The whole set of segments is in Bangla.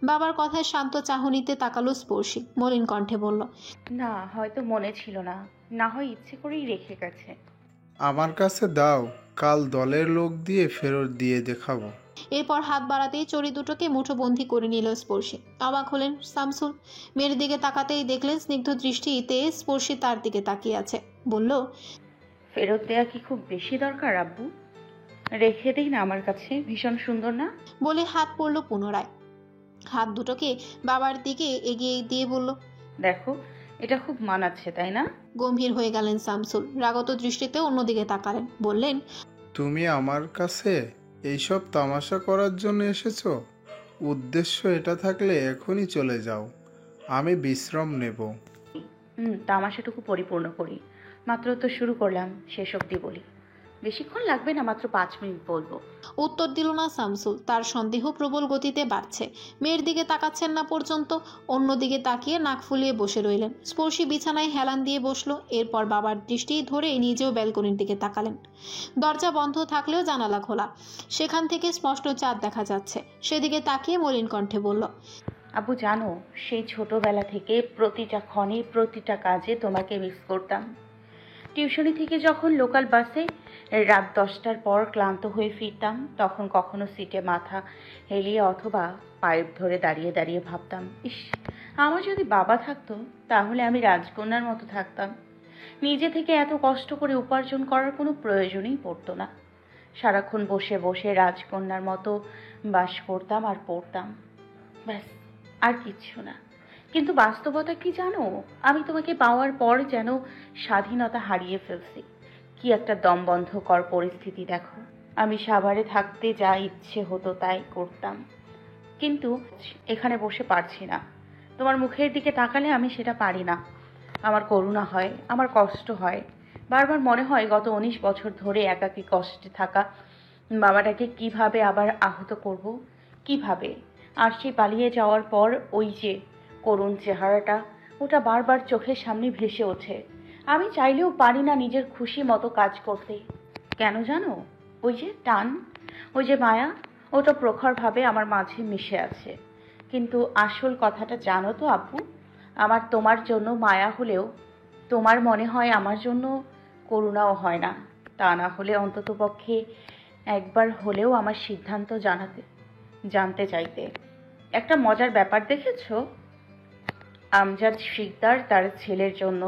বাবার কথায় শান্ত চাহনিতে তাকালো স্পর্শী, মলিন কণ্ঠে বলল, না, হয়তো মনে ছিল না, না হয় ইচ্ছে করেই রেখে গেছে। আমার কাছে দাও, কাল দলের লোক দিয়ে ফেরত দিয়ে দেখাবো। এরপর হাত বাড়াতেই চড়ি দুটোকে মুঠোবন্দি করে নিল স্পর্শী। অবাক হলেন শামসুল। মেয়ের দিকে তাকাতেই দেখলেন স্নিগ্ধ দৃষ্টিতে স্পর্শী তার দিকে তাকিয়ে আছে। বলল, ফেরত দেয়া কি খুব বেশি দরকার আব্বু? রেখে দিই না আমার কাছে, ভীষণ সুন্দর না? বলে হাত পড়ল পুনরায়। হাত দুটোকে বাবার দিকে এগিয়ে দিয়ে বলল, দেখো, এটা খুব মানাচ্ছে, তাই না? গম্ভীর হয়ে গেলেন শামসুল। রাগত দৃষ্টিতে অন্যদিকে তাকালেন। বললেন, তুমি আমার কাছে এইসব তামাশা করার জন্য এসেছো? উদ্দেশ্য এটা থাকলে এখনই চলে যাও, আমি বিশ্রাম নেব। তামাশাটুকু পরিপূর্ণ করি। মাত্র তো শুরু করলাম, শেষ অবধি বলি। বেশিক্ষণ লাগবে না, মাত্র 5 মিনিট বলবো। উত্তর দিল না শামসুল। তার সন্দেহ প্রবল গতিতে বাড়ছে। মেয়ের দিকে তাকাচ্ছেন না পর্যন্ত, অন্যদিকে তাকিয়ে নাক ফুলিয়ে বসে রইলেন। স্পর্শী বিছানায় হেলান দিয়ে বসলো। এরপর বাবার দৃষ্টি ধরে নিজেও ব্যালকনির দিকে তাকালেন। দরজা বন্ধ থাকলেও জানালা খোলা, সেখান থেকে স্পষ্ট চাঁদ দেখা যাচ্ছে। সেদিকে তাকিয়ে মলিন কণ্ঠে বলল, আব্বু জানো, সেই ছোটবেলা থেকে প্রতিটা ক্ষণে প্রতিটা কাজে তোমাকে মিস করতাম। টিউশনি থেকে যখন লোকাল বাসে রাত 10টার পর ক্লান্ত হয়ে ফিরতাম, তখন কখনো সিটে মাথা হেলিয়ে অথবা পাইপ ধরে দাঁড়িয়ে দাঁড়িয়ে ভাবতাম, ইস, আমার যদি বাবা থাকতো তাহলে আমি রাজকন্যার মতো থাকতাম। নিজে থেকে এত কষ্ট করে উপার্জন করার কোনো প্রয়োজনই পড়তো না। সারাক্ষণ বসে বসে রাজকন্যার মতো বাস করতাম আর পড়তাম, ব্যাস, আর কিচ্ছু না। কিন্তু বাস্তবতা কি জানো, আমি তোমাকে পাওয়ার পর যেন স্বাধীনতা হারিয়ে ফেলছি। কি একটা দমবন্ধকর পরিস্থিতি দেখো। আমি সাভারে থাকতে যা ইচ্ছে হতো তাই করতাম, কিন্তু এখানে বসে পারছি না। তোমার মুখের দিকে তাকালে আমি সেটা পারি না। আমার করুণা হয়, আমার কষ্ট হয়। বারবার মনে হয় গত 19 বছর ধরে একাকী কষ্টে থাকা বাবাটাকে কিভাবে আবার আহত করব, কিভাবে। আর সে পালিয়ে যাওয়ার পর ওই যে করুণ চেহারাটা, ওটা বারবার চোখের সামনে ভেসে ওঠে। আমি চাইলেও পারি না নিজের খুশি মতো কাজ করতে। কেন জানো? ওই যে টান, ওই যে মায়া, ওটা প্রখরভাবে আমার মাঝে মিশে আছে। কিন্তু আসল কথাটা জানো তো আব্বু, আমার তোমার জন্য মায়া হলেও তোমার মনে হয় আমার জন্য করুণাও হয় না। তা না হলে অন্ততপক্ষে একবার হলেও আমার সিদ্ধান্ত জানতে চাইতে। একটা মজার ব্যাপার দেখেছো? আমজাদ শিকদার তার ছেলের জন্য,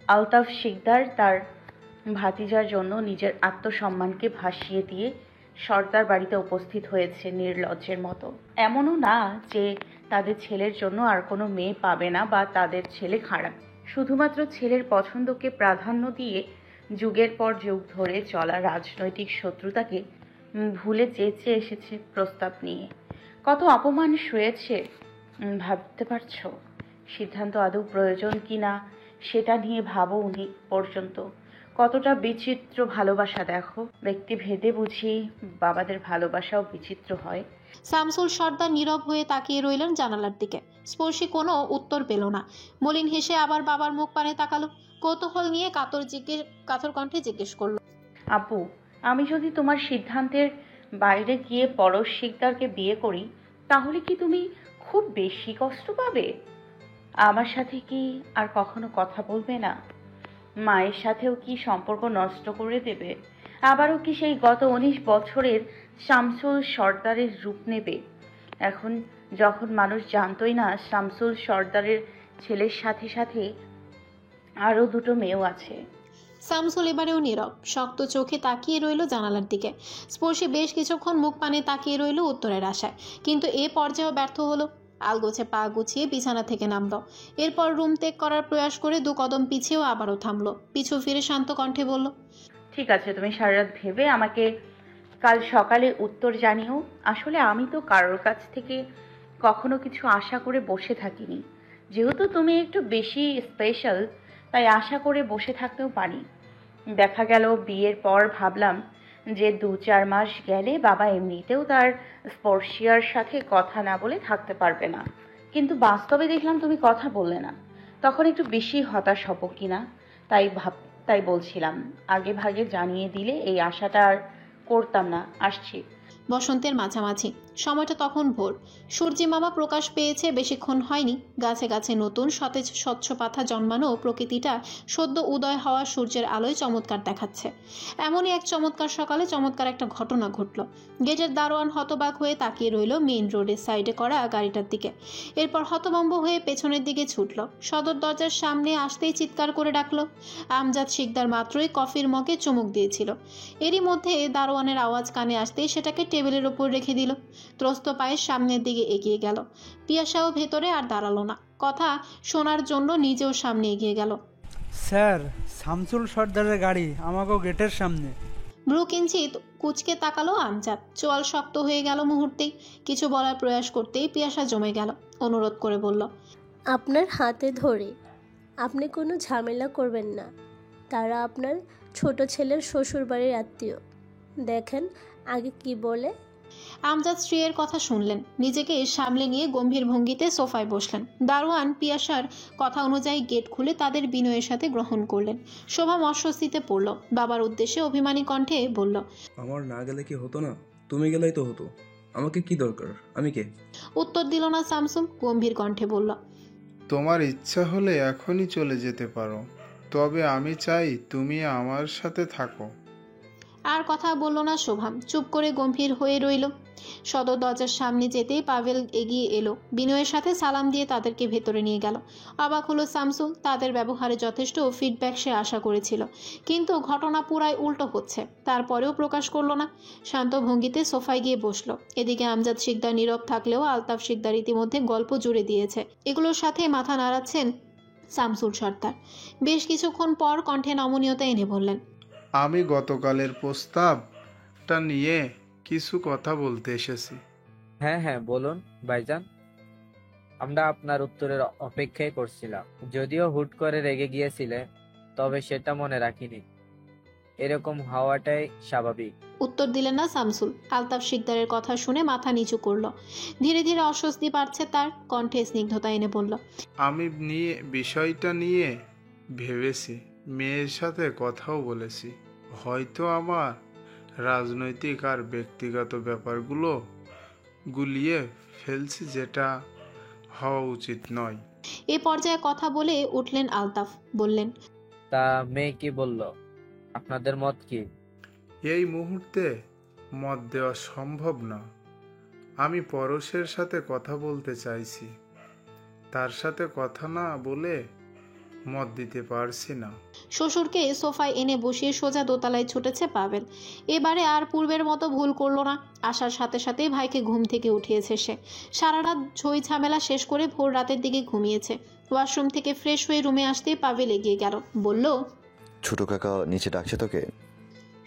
আলতাফ শিকদার তার ভাতিজার জন্য নিজের আত্মসম্মানকে ভাসিয়ে দিয়ে সর্দার বাড়িতে উপস্থিত হয়েছে নির্লজ্জের মতো। এমনও না যে তাদের ছেলের জন্য আর কোনো মেয়ে পাবে না বা তাদের ছেলে খারাপ। শুধুমাত্র ছেলের পছন্দকে প্রাধান্য দিয়ে যুগের পর যুগ ধরে চলা রাজনৈতিক শত্রুতাকে ভুলে চেঁচে এসেছে প্রস্তাব নিয়ে। কত অপমান সয়েছে ভাবতে পারছো? সিদ্ধান্ত আদৌ প্রয়োজন কি না সেটা নিয়ে ভাবো উনি পর্যন্ত। কতটা বিচিত্র ভালোবাসা দেখো, ব্যক্তিভেদে বুঝি বাবাদের ভালোবাসাও বিচিত্র হয়। শামসুল সর্দার নীরব হয়ে তাকিয়ে রইলেন জানালার দিকে। স্পর্শী কোনো উত্তর পেল না। মলিন হেসে আবার বাবার মুখ পানে তাকালো। কৌতূহল নিয়ে কাতর কণ্ঠে জিজ্ঞেস করলো, আপু, আমি যদি তোমার সিদ্ধান্তের বাইরে গিয়ে পরশ শিকদারকে বিয়ে করি, তাহলে কি তুমি খুব বেশি কষ্ট পাবে? আমার সাথে কি আর কখনো কথা বলবে না? মায়ের সাথেও কি সম্পর্ক নষ্ট করে দেবে? আবারও কি সেই গত 19 বছরের শামসুল সর্দারের রূপ নেবে? এখন যখন মানুষ জানতই না শামসুল সর্দারের ছেলের সাথে সাথে আরও দুটো মেয়েও আছে। শামসুল এবারেও নীরব, শক্ত চোখে তাকিয়ে রইল জানালার দিকে। স্পর্শী বেশ কিছুক্ষণ মুখ পানে তাকিয়ে রইল উত্তরের আশায়, কিন্তু এ পর্যায়েও ব্যর্থ হলো। আলগোছে পা গুছিয়ে বিছানা থেকে নামলো। এরপর রুম ত্যাগ করার প্রয়াস করে 2 কদম পিছিয়েও আবারও থামলো। পিছু ফিরে শান্ত কণ্ঠে বলল, ঠিক আছে, তুমি সারা রাত ভেবে আমাকে কাল সকালে উত্তর জানিও। আসলে আমি তো কারোর কাছ থেকে কখনো কিছু আশা করে বসে থাকিনি। যেহেতু তুমি একটু বেশি স্পেশাল, তাই আশা করে বসে থাকতেও পারি। দেখা গেল বিয়ের পর ভাবলাম যে 2-4 মাস গেলে বাবা এমনিতেও তার স্পর্শিয়ার সাথে কথা না বলে থাকতে পারবে না। কিন্তু বাস্তবে দেখলাম তুমি কথা বললে না। তখন একটু বেশি হতাশ হব কিনা তাই তাই বলছিলাম, আগে ভাগে জানিয়ে দিলে এই আশাটা আর করতাম না। আসছি। বসন্তের মাঝামাঝি। সময়টা তখন ভোর। সূর্যি মামা প্রকাশ পেয়েছে বেশিক্ষণ হয়নি। গাছে গাছে নতুন সতেজ স্বচ্ছ পাতা জন্মানো প্রকৃতিটা সদ্য উদয় হওয়া সূর্যের আলোয় চমৎকার দেখাচ্ছে। এমনই এক চমৎকার সকালে চমৎকার একটা ঘটনা ঘটল। গেটের দারোয়ান হতবাক হয়ে তাকিয়ে রইল মেইন রোডের সাইডে করা গাড়িটার দিকে। এরপর হতভম্ব হয়ে পেছনের দিকে ছুটল। সদর দরজার সামনে আসতেই চিৎকার করে ডাকল। আমজাদ শিকদার মাত্রই কফির মগে চুমুক দিয়েছিল। এরই মধ্যে দারোয়ানের আওয়াজ কানে আসতেই সেটাকে টেবিলের ওপর রেখে দিল। ত্রস্ত পায়ে সামনের দিকে এগিয়ে গেল। পিয়াসাও ভেতরে আর দাঁড়ালো না, কথা শোনার জন্য নিজেও সামনে এগিয়ে গেল। স্যার, শামসুল সর্দারের গাড়ি আমাকেও গেটের সামনে। ব্রু কিঞ্চিত কুচকে তাকালো আমজাদ। চোয়াল শক্ত হয়ে গেল মুহূর্তেই। কিছু বলার প্রয়াস করতেই পিয়াসা জমে গেল। অনুরোধ করে বলল, আপনার হাতে ধরে, আপনি কোনো ঝামেলা করবেন না। তারা আপনার ছোট ছেলের শ্বশুরবাড়ির আত্মীয়। দেখেন আগে কি বলে। আমজাদ স্ত্রীর কথা শুনলেন। নিজেকে সামলে নিয়ে গম্ভীর ভঙ্গিতে সোফায় বসলেন। দারোয়ান পিয়াসার কথা অনুযায়ী গেট খুলে তাদের বিনয়ের সাথে গ্রহণ করলেন। শোভা অস্বস্তিতে পড়ল। বাবার উদ্দেশ্যে অভিমানী কণ্ঠে বলল, আমার না গেলে কি হতো না? তুমি গেলেই তো হতো। আমাকে কি দরকার? আমি কে? উত্তর দিল না শামসুল। গম্ভীর কণ্ঠে বলল, তোমার ইচ্ছা হলে এখনই চলে যেতে পারো, তবে আমি চাই তুমি আমার সাথে থাকো। আর কথা বলল না শোভা। চুপ করে গম্ভীর হয়ে রইল। সদর দরজার সামনে যেতেই পাভেল এগিয়ে এলো। বিনয়ের সাথে সালাম দিয়ে তাদেরকে ভেতরে নিয়ে গেল। অবাক হলো শামসুল। তাদের ব্যবহারে যথেষ্ট ফিডব্যাক সে আশা করেছিল, কিন্তু ঘটনা পুরাই উল্টো হচ্ছে। তারপরেও প্রকাশ করলো না। শান্ত ভঙ্গিতে সোফায় গিয়ে বসলো। এদিকে আমজাদ শিকদার নীরব থাকলেও আলতাফ শিকদার ইতিমধ্যে গল্প জুড়ে দিয়েছে। এগুলোর সাথে মাথা নাড়াচ্ছেন শামসুল সর্দার। বেশ কিছুক্ষণ পর কণ্ঠে নমনীয়তা এনে বললেন, আমি গতকালের প্রস্তাবটা নিয়ে কিছু কথা বলতে এসেছি। হ্যাঁ হ্যাঁ বলুন ভাইজান, আমরা আপনার উত্তরের অপেক্ষাই করছিলাম। যদিও হুট করে রেগে গিয়েছিলে, তবে সেটা মনে রাখিনি। এরকম হওয়াটাই স্বাভাবিক। উত্তর দিলেন না শামসুল। আলতাফ শিকদারের কথা শুনে মাথা নিচু করলো। ধীরে ধীরে অস্বস্তি বাড়ছে তার। কণ্ঠে স্নিগ্ধতা এনে বলল, আমি বিষয়টা নিয়ে ভেবেছি, মেয়ের সাথে কথাও বলেছি। হয়তো আমার রাজনৈতিক আর ব্যক্তিগত ব্যাপারগুলো গুলিয়ে ফেলছি, যেটা হওয়া উচিত নয়। এ পর্যায়ে কথা বলে উঠলেন আলতাফ। বললেন, তা মেয়ে কি বলল? আপনাদের মত কি? এই মুহূর্তে মত দেওয়া সম্ভব না। আমি পরশের সাথে কথা বলতে চাইছি, তার সাথে কথা না বলে মত দিতে পারছি না। শ্বশুরকে সোফায় এনে বসিয়ে সোজা দোতলায় ছুটেছে পাভেল। এবারে আর পূর্বের মতো ভুল করলো না। আসার সাথে সাথেই ভাইকে ঘুম থেকে উঠিয়েছে সে। সারা রাত ঝই ঝামেলা শেষ করে ভোর রাতের দিকে ঘুমিয়েছে। ওয়াশরুম থেকে ফ্রেশ হয়ে রুমে আসতেই পাভেল এগিয়ে গেল। বলল, ছোট কাকা নিচে ডাকছে তোকে।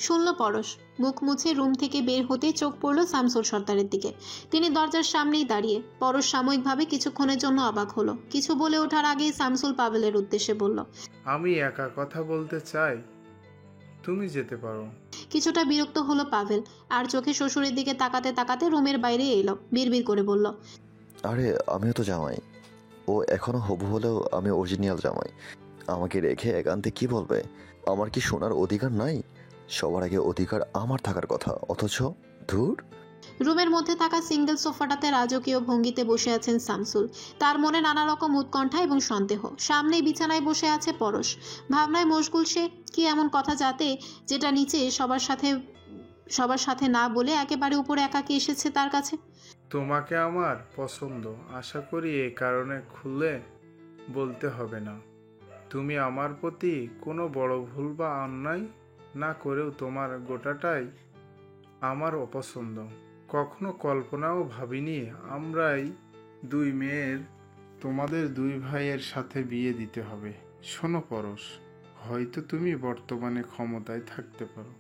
শুনল পরশ। মুখ মুছে রুম থেকে বের হতেই চোখ পড়ল শামসুল সর্দারের দিকে। তিনি দরজার সামনেই দাঁড়িয়ে। পরশ সাময়িকভাবে কিছুক্ষণের জন্য অবাক হলো। কিছু বলে ওঠার আগেই শামসুল পাভেলের উদ্দেশ্যে বলল, আমি একা কথা বলতে চাই, তুমি যেতে পারো। কিছুটা বিরক্ত হলো পাভেল। আর চোখে শ্বশুরের দিকে তাকাতে তাকাতে রুমের বাইরে এলো। বিড়বিড় করে বলল, আরে আমিও তো জামাই। ও এখনো হবু হলেও আমি অরিজিনাল জামাই। আমাকে রেখে একান্তে কি বলবে? আমার কি শোনার অধিকার নাই? সবার আগে অধিকার আমার থাকার কথা, অথচ ধুর। রুমের মধ্যে থাকা সিঙ্গেল সোফাটাতে রাজকীয় ভঙ্গিতে বসে আছেন শামসুল। তার মনে নানা রকম উৎকণ্ঠা এবং সন্দেহ। সামনেই বিছানায় বসে আছে পরশ। ভাবনায় মশগুল সে। কি এমন কথা যেটা নিচে সবার সাথে না বলে একেবারে উপরে একাকে এসেছে তার কাছে। তোমাকে আমার পছন্দ, আশা করি এই কারণে খুলে বলতে হবে না। তুমি আমার প্রতি কোনো বড় ভুল বা অন্যায় না করেও তোমার গোটাটাই আমার অপছন্দ। কখনো কল্পনাও ভাবিনি আমরাই দুই মেয়ের তোমাদের দুই ভাইয়ের সাথে বিয়ে দিতে হবে। শোনো পরশ, হয়তো তুমি বর্তমানে ক্ষমতায় থাকতে পারো,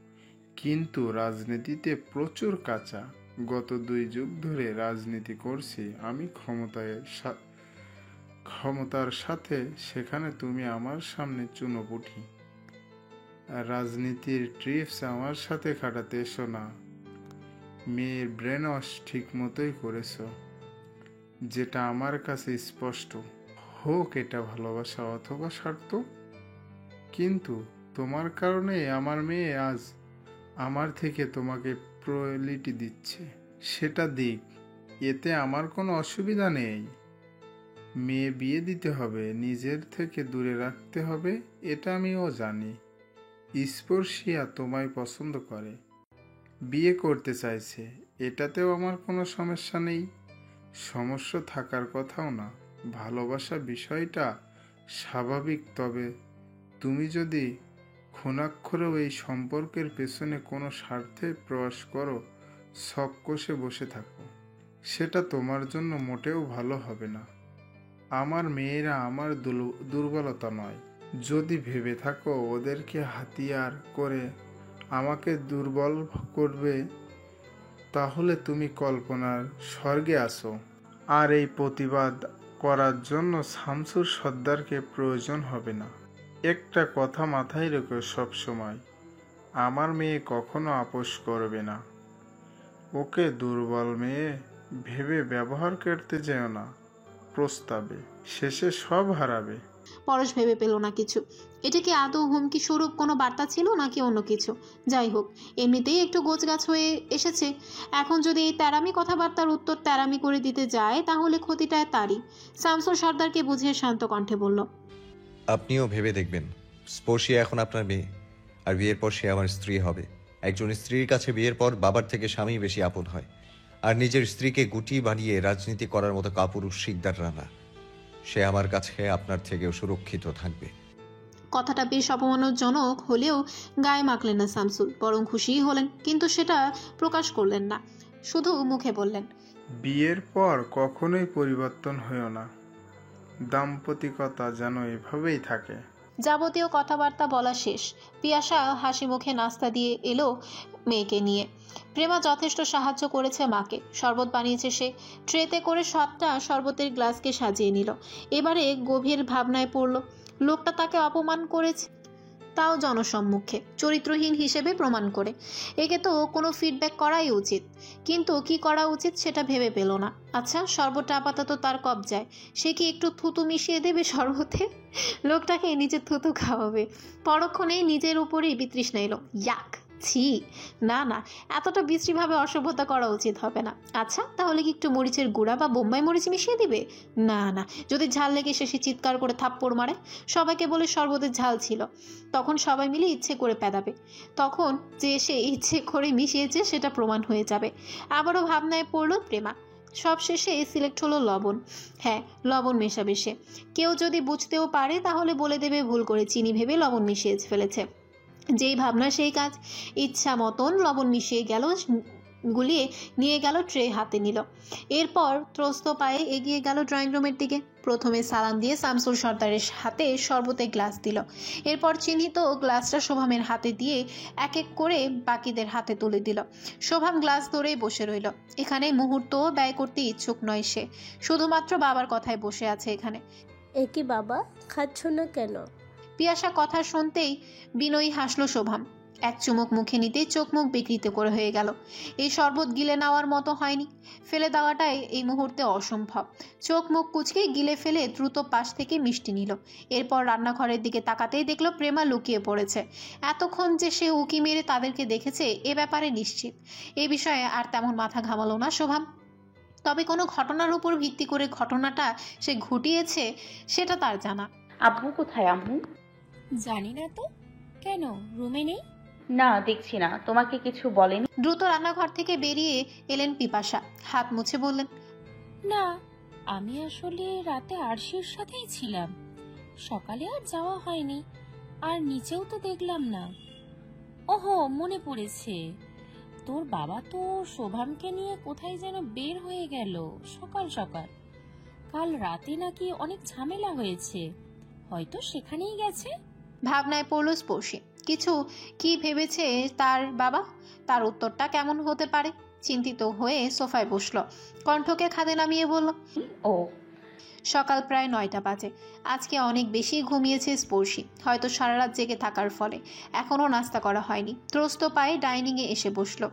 কিন্তু রাজনীতিতে প্রচুর কাঁচা। গত 2 যুগ ধরে রাজনীতি করছি আমি ক্ষমতার সাথে, সেখানে তুমি আমার সামনে চুনোপুঁটি। রাজনীতির ট্রিপস আমার সাথে খাটাতে এসো না। মেয়ের ব্রেন ওয়াশ ঠিক মতোই করেছ, যেটা আমার কাছে স্পষ্ট। হোক এটা ভালোবাসা অথবা স্বার্থ, কিন্তু তোমার কারণে আমার মেয়ে আজ আমার থেকে তোমাকে প্রায়োরিটি দিচ্ছে, সেটা দিক, এতে আমার কোনো অসুবিধা নেই। মেয়ে বিয়ে দিতে হবে, নিজের থেকে দূরে রাখতে হবে, এটা আমিও জানি। স্পর্শিয়া তোমায় পছন্দ করে, বিয়ে করতে চাইছে, এটাতেও আমার কোনো সমস্যা নেই। সমস্যা থাকার কথাও না। ভালোবাসা বিষয়টা স্বাভাবিক, তবে তুমি যদি ক্ষুণাক্ষরেও এই সম্পর্কের পেছনে কোনো স্বার্থে প্রয়াস করো, শখ কষে বসে থাকো, সেটা তোমার জন্য মোটেও ভালো হবে না। আমার মেয়েরা আমার দুর্বলতা নয়। যদি ভেবে থাকো ওদেরকে হাতিয়ার করে আমাকে দুর্বল করবে, তাহলে তুমি কল্পনার স্বর্গে আসো। আর এই প্রতিবাদ করার জন্য শামসুর সর্দারকে প্রয়োজন হবে না। একটা কথা মাথায় রেখো সব সময়, আমার মেয়ে কখনো আপোস করবে না। ওকে দুর্বল মেয়ে ভেবে ব্যবহার করতে যেও না প্রস্তাবে, শেষে সব হারাবে। পরশ ভেবে পেল না কিছু। এটা কি আদৌ হুমকি স্বরূপ কোনো বার্তা ছিল নাকি অন্য কিছু? যাই হোক, এমনিতেই একটু গোছগাছ হয়ে এসেছে। এখন যদি এই তেরামি কথাবার্তার উত্তর তেরামি করে দিতে যায়, তাহলে ক্ষতিটা তারই। শামসুর সর্দারকে বুঝিয়ে শান্ত কণ্ঠে বলল, আপনিও ভেবে দেখবেন, স্পর্শী এখন আপনার মেয়ে, আর বিয়ের পর সে আমার স্ত্রী হবে। একজন স্ত্রীর কাছে বিয়ের পর বাবার থেকে স্বামী বেশি আপন হয়, আর নিজের স্ত্রীকে গুটি বানিয়ে রাজনীতি করার মতো কাপুরুষ শিকদাররা না। সে আমার কাছে আপনার থেকেও সুরক্ষিত থাকবে। কথাটা বেশ অপমানজনক হলেও গায়ে মাখলেন না শামসুল, বরং খুশিই হলেন, কিন্তু সেটা প্রকাশ করলেন না, শুধু মুখে বললেন, বিয়ের পর কখনোই পরিবর্তন হয়েও না। দাম্পতিকতা যেন এভাবেই থাকে। যাবতীয় কথাবার্তা বলা শেষ। পিয়াসা হাসি মুখে নাস্তা দিয়ে এলো মেয়েকে নিয়ে। প্রেমা যথেষ্ট সাহায্য করেছে মাকে, শরবত বানিয়েছে সে। ট্রেতে করে 7টা শরবতের গ্লাসকে সাজিয়ে নিল। এবারে গভীর ভাবনায় পড়ল, লোকটা তাকে অপমান করেছে, তাও জনসম্মুখে, চরিত্রহীন হিসেবে প্রমাণ করে। একে তো কোনো ফিডব্যাক করাই উচিত, কিন্তু কি করা উচিত সেটা ভেবে পেল না। আচ্ছা, শরবতটা আপাতত তার কবজায়, সে কি একটু থুতু মিশিয়ে দেবে শরবতে? লোকটাকে নিজের থুতু খাওয়াবে। পরক্ষণেই নিজের উপরেই বিতৃষ্ণা এলো। ইয়াক, ছি, না না, এতটা বিশ্রীভাবে অসভ্যতা করা উচিত হবে না। আচ্ছা, তাহলে কি একটু মরিচের গুঁড়া বা বোম্বাই মরিচ মিশিয়ে দিবে? না না, যদি ঝাল লেগে শেষে চিৎকার করে থাপ্পড় মারে, সবাইকে বলে শরবতের ঝাল ছিল, তখন সবাই মিলে ইচ্ছে করে পেদাবে। তখন যে সে ইচ্ছে করে মিশিয়েছে সেটা প্রমাণ হয়ে যাবে। আবারও ভাবনায় পড়ল প্রেমা। সব শেষে সিলেক্ট হলো লবণ। হ্যাঁ, লবণ মেশাবে সে। কেউ যদি বুঝতেও পারে তাহলে বলে দেবে ভুল করে চিনি ভেবে লবণ মিশিয়ে ফেলেছে। যেই ভাবনা সেই কাজ। ইচ্ছা মতন লবণ মিশিয়ে গেল, গুলিয়ে নিয়ে গেল, ট্রে হাতে নিল। এরপর ত্রস্ত পায়ে এগিয়ে গেল ড্রয়িং রুমের দিকে। প্রথমে সালাম দিয়ে শামসুল সর্দারের হাতে শরবতের গ্লাস দিল। এরপর চিহ্নিত গ্লাসটা শোভামের হাতে দিয়ে এক এক করে বাকিদের হাতে তুলে দিল। শোভাম গ্লাস ধরেই বসে রইল। এখানে মুহূর্তও ব্যয় করতে ইচ্ছুক নয় সে, শুধুমাত্র বাবার কথায় বসে আছে এখানে। একি বাবা, খাচ্ছ না কেন? পিয়াসা কথা শুনতেই বিনয়ী হাসল শোভাম। এক চুমুক মুখে নিতেই চোখ মুখ বিকৃত করে হয়ে গেল। এই শরবত গিলে নেওয়ার মতো হয়নি, ফেলে দেওয়াটাই এই মুহূর্তে অসম্ভব। চোখ মুখ কুচকে গিলে ফেলে দ্রুত পাশ থেকে মিষ্টি নিল। এরপর রান্নাঘরের দিকে তাকাতেই দেখলো প্রেমা লুকিয়ে পড়েছে। এতক্ষণ যে সে উকি মেরে তাদেরকে দেখেছে এ ব্যাপারে নিশ্চিত। এ বিষয়ে আর তেমন মাথা ঘামালো না শোভাম। তবে কোনো ঘটনার উপর ভিত্তি করে ঘটনাটা সে ঘটিয়েছে সেটা তার জানা। আব্বু কোথায় আম্মু? জানি না তো, কেন রুমে নেই? না, দেখছি না। তোমাকে কিছু বলেনি? দ্রুত রান্নাঘর থেকে বেরিয়ে এলেন পিপাসা, হাত মুছে বললেন, না, আমি আসলে রাতে আরশির সাথেই ছিলাম, সকালে আর যাওয়া হয়নি, আর নিচেও তো দেখলাম না। ওহো, মনে পড়েছে, তোর বাবা তো শোভামকে নিয়ে কোথায় যেন বের হয়ে গেল সকাল সকাল। কাল রাতে নাকি অনেক ঝামেলা হয়েছে, হয়তো সেখানেই গেছে। ভাবনায় পড়ল স্পর্শী। কিছু কি ভেবেছে তার বাবা? তার উত্তরটা কেমন হতে পারে? চিন্তিত হয়ে সোফায় বসলো, কণ্ঠকে খাদে নামিয়ে বলল, ও। সকাল প্রায় 9টা বাজে। আজকে অনেক বেশি ঘুমিয়েছে স্পর্শী, হয়তো সারা রাত জেগে থাকার ফলে। এখনও নাস্তা করা হয়নি। ত্রস্ত পায়ে ডাইনিংয়ে এসে বসলো।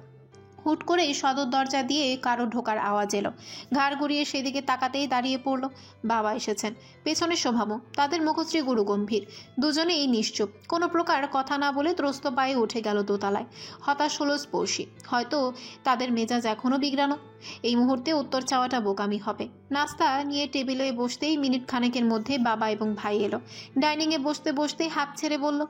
হুট করে সদর দরজা দিয়ে কারো ঢোকার আওয়াজ এলো। ঘাড় ঘুরিয়ে সেদিকে তাকাতেই দাঁড়িয়ে পড়ল। বাবা এসেছেন। পেছনে শোভাবো, তাদের মুখশ্রী গুরু গম্ভীর, দুজনেই নিশ্চুপ। কোনো প্রকার কথা না বলে ত্রস্ত পায়ে উঠে গেল দোতলায়। হতাশ হলো স্পর্শী। হয়তো তাদের মেজাজ এখনো বিগড়ানো। এই মুহূর্তে উত্তর চাওয়াটা বোকামি হবে। নাস্তা নিয়ে টেবিলে বসতেই মিনিট খানেকের মধ্যে বাবা এবং ভাই এলো। ডাইনিংয়ে বসতে বসতে হাঁপ ছেড়ে বলল,